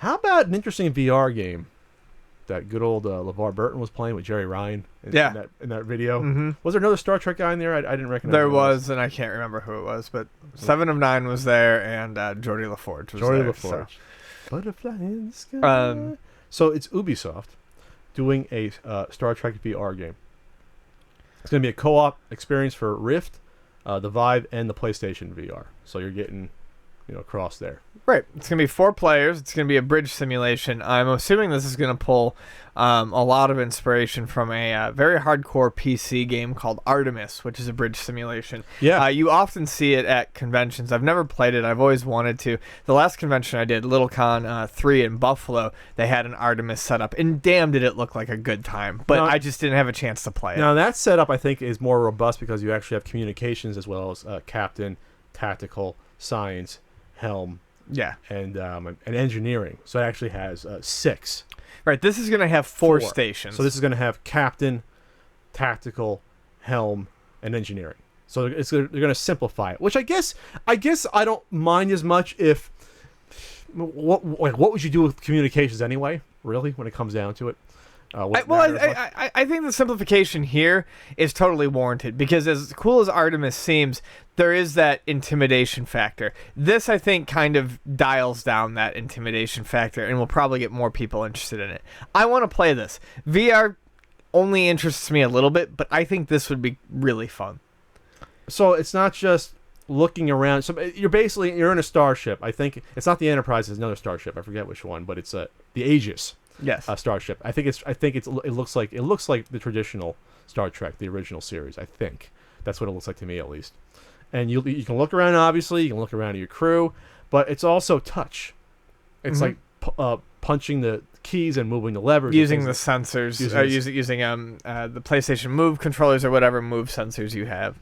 How about an interesting VR game that good old LeVar Burton was playing with Jerry Ryan in that video? Mm-hmm. Was there another Star Trek guy in there? I didn't recognize. There was, and I can't remember who it was, but 7 of 9 was there, and Geordie LaForge was Geordie there. LaForge. So. Butterfly in the sky. So it's Ubisoft doing a Star Trek VR game. It's going to be a co-op experience for Rift, the Vive, and the PlayStation VR. So you're getting, across there. Right. It's going to be 4 players. It's going to be a bridge simulation. I'm assuming this is going to pull a lot of inspiration from a very hardcore PC game called Artemis, which is a bridge simulation. Yeah. You often see it at conventions. I've never played it. I've always wanted to. The last convention I did, LittleCon 3 in Buffalo, they had an Artemis setup, and damn did it look like a good time. But I just didn't have a chance to play it. Now, that setup, I think, is more robust because you actually have communications as well as captain, tactical, science, helm, and engineering. So it actually has 6. Right, this is going to have 4 stations. So this is going to have captain, tactical, helm, and engineering. So they're going to simplify it, which I guess I don't mind as much if what would you do with communications anyway? Really, when it comes down to it. I think the simplification here is totally warranted because as cool as Artemis seems, there is that intimidation factor. This, I think, kind of dials down that intimidation factor and will probably get more people interested in it. I want to play this. VR only interests me a little bit, but I think this would be really fun. So it's not just looking around. So you're in a starship. I think it's not the Enterprise. It's another starship. I forget which one, but it's the Aegis. Yes. Starship. It looks like the traditional Star Trek, the original series. I think that's what it looks like to me, at least. And you can look around. Obviously, you can look around at your crew, but it's also touch. It's like punching the keys and moving the levers, using the sensors, using the PlayStation Move controllers or whatever Move sensors you have.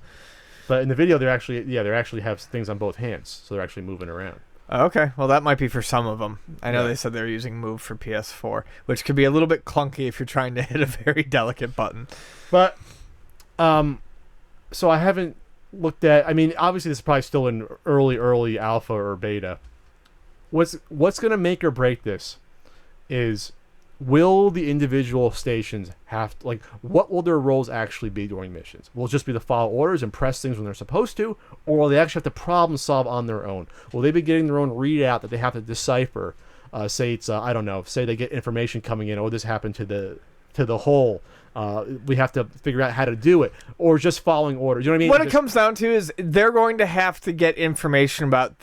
But in the video, they actually have things on both hands, so they're actually moving around. Okay, well that might be for some of them. I know they said they were using Move for PS4, which could be a little bit clunky if you're trying to hit a very delicate button. But, so I haven't looked at. I mean, obviously this is probably still in early alpha or beta. What's going to make or break this is, will the individual stations have to, what will their roles actually be during missions? Will it just be to follow orders and press things when they're supposed to, or will they actually have to problem solve on their own? Will they be getting their own readout that they have to decipher? Say it's I don't know. Say they get information coming in. Oh, this happened to the hull. We have to figure out how to do it, or just following orders. You know what I mean? What it comes down to is they're going to have to get information about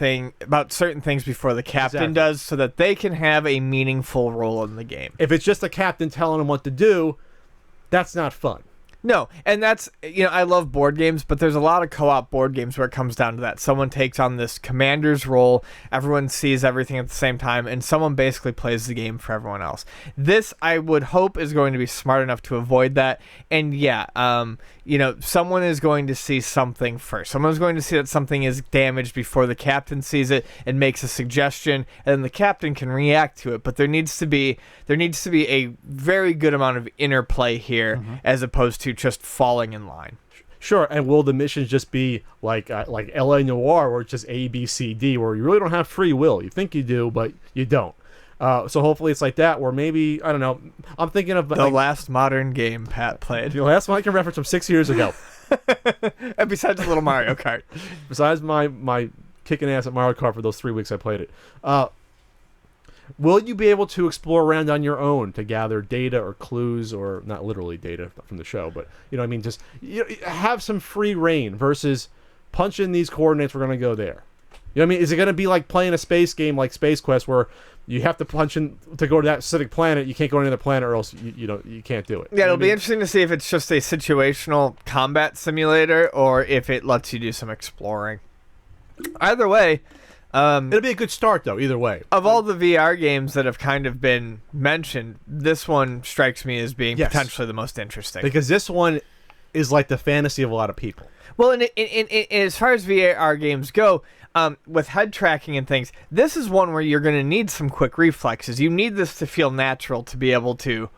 certain things before the captain does, so that they can have a meaningful role in the game. If it's just the captain telling them what to do, that's not fun. No, and that's, I love board games, but there's a lot of co-op board games where it comes down to that. Someone takes on this commander's role, everyone sees everything at the same time, and someone basically plays the game for everyone else. This, I would hope, is going to be smart enough to avoid that. And someone is going to see something first. Someone's going to see that something is damaged before the captain sees it and makes a suggestion, and then the captain can react to it. But there needs to be a very good amount of interplay here, as opposed to just falling in line. Sure, and will the missions just be like L.A. Noire, where it's just A, B, C, D, where you really don't have free will? You think you do, but you don't. So hopefully it's like that, where maybe, I don't know, I'm thinking of... The last modern game Pat played. The last one I can reference from 6 years ago. And besides Little Mario Kart. Besides my kicking ass at Mario Kart for those 3 weeks I played it. Will you be able to explore around on your own to gather data or clues, or not literally data from the show, but just have some free reign versus punch in these coordinates, we're going to go there. You know what I mean? Is it going to be like playing a space game like Space Quest, where you have to punch in to go to that specific planet, you can't go to another planet, or else you can't do it? Yeah, it'll be interesting to see if it's just a situational combat simulator or if it lets you do some exploring. Either way, it'll be a good start, though, either way. Of all the VR games that have kind of been mentioned, this one strikes me as being potentially the most interesting. Because this one is like the fantasy of a lot of people. Well, and as far as VR games go, with head tracking and things, this is one where you're going to need some quick reflexes. You need this to feel natural to be able to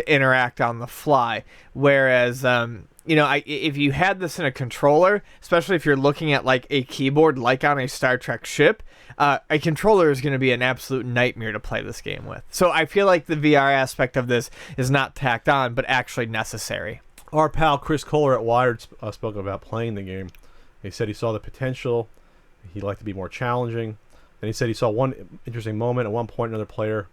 interact on the fly. Whereas if you had this in a controller, especially if you're looking at like a keyboard, like on a Star Trek ship, a controller is going to be an absolute nightmare to play this game with. So I feel like the VR aspect of this is not tacked on, but actually necessary. Our pal Chris Kohler at Wired spoke about playing the game. He said he saw the potential. He'd like to be more challenging. Then he said he saw one interesting moment. At one point, another player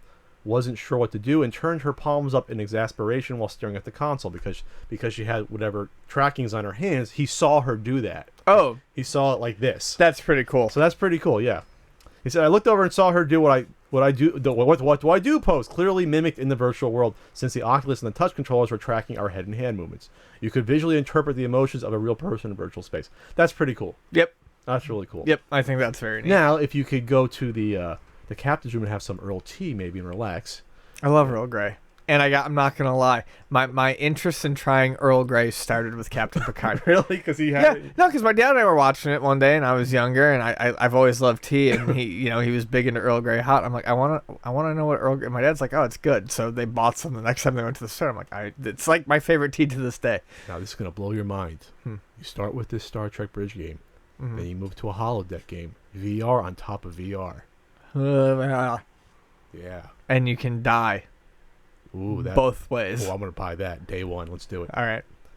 wasn't sure what to do and turned her palms up in exasperation while staring at the console because she had whatever trackings on her hands. He saw her do that. Oh, He saw it like this. that's pretty cool. So that's pretty cool, yeah. He said, I looked over and saw her do what do I do pose, clearly mimicked in the virtual world, since the Oculus and the touch controllers were tracking our head and hand movements. You could visually interpret the emotions of a real person in virtual space. That's pretty cool. Yep. That's really cool. Yep, I think that's very neat. Now, if you could go to the captain's room and have some Earl tea, maybe, and relax. I love Earl Grey. And I'm not going to lie, my interest in trying Earl Grey started with Captain Picard. Really? Because he had because my dad and I were watching it one day, and I was younger, and I've always loved tea, and he was big into Earl Grey hot. I'm like, I want to know what Earl Grey. My dad's like, oh, it's good. So they bought some the next time they went to the store. I'm like, it's like my favorite tea to this day. Now this is gonna blow your mind. You start with this Star Trek Bridge game, then you move to a holodeck game, VR on top of VR. Yeah. And you can die. Ooh, both ways. Oh, I'm gonna buy that day one. Let's do it. All right.